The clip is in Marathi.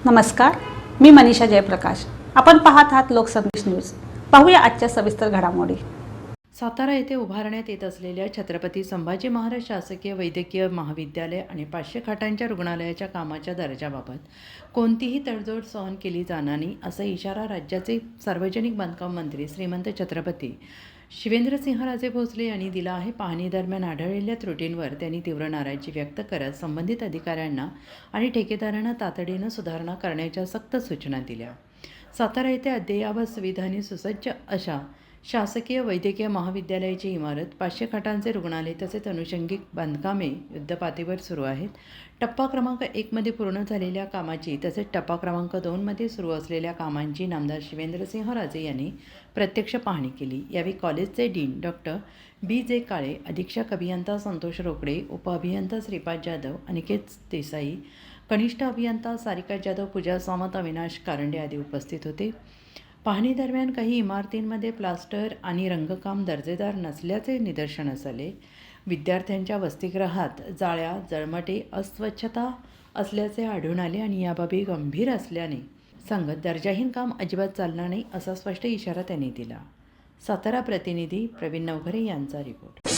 नमस्कार, मी मनीषा जयप्रकाश. आपण पाहत आहात लोकसंदेश न्यूज. पाहूया आजच्या सविस्तर घडामोडी. सातारा येथे उभारण्यात येत असलेल्या छत्रपती संभाजी महाराज शासकीय वैद्यकीय महाविद्यालय आणि 500 खाटांच्या रुग्णालयाच्या कामाच्या दर्जाबाबत कोणतीही तडजोड सहन केली जाणार नाही, असा इशारा राज्याचे सार्वजनिक बांधकाम मंत्री श्रीमंत छत्रपती शिवेंद्रसिंहराजे भोसले यांनी दिला आहे. पाहणी दरम्यान आढळलेल्या त्रुटींवर त्यांनी तीव्र नाराजी व्यक्त करत संबंधित अधिकाऱ्यांना आणि ठेकेदारांना तातडीनं सुधारणा करण्याच्या सक्त सूचना दिल्या. सातारा येथे अद्ययावत सुविधांनी सुसज्ज अशा शासकीय वैद्यकीय महाविद्यालयाची इमारत, 500 खाटांचे रुग्णालय तसेच अनुषंगिक बांधकामे युद्धपातळीवर सुरू आहेत. टप्पा क्रमांक 1 मध्ये पूर्ण झालेल्या कामाची तसेच टप्पा क्रमांक 2 मध्ये सुरू असलेल्या कामांची नामदार शिवेंद्रसिंहराजे यांनी प्रत्यक्ष पाहणी केली. यावेळी कॉलेजचे डीन डॉक्टर B.J. काळे, अधीक्षक अभियंता संतोष रोकडे, उपअभियंता श्रीपाद जाधव, अनिकेत देसाई, कनिष्ठ अभियंता सारिका जाधव, पूजा सावंत, अविनाश कारंडे आदी उपस्थित होते. पाहणी दरम्यान काही इमारतींमध्ये प्लास्टर आणि रंगकाम दर्जेदार नसल्याचे निदर्शनास आले. विद्यार्थ्यांच्या वसतिगृहात जाळ्या, जळमटे, अस्वच्छता असल्याचे आढळून आले आणि याबाबी गंभीर असल्याने सांगत दर्जाहीन काम अजिबात चालणार नाही, असा स्पष्ट इशारा त्यांनी दिला. सातारा प्रतिनिधी प्रवीण नवघरे यांचा रिपोर्ट.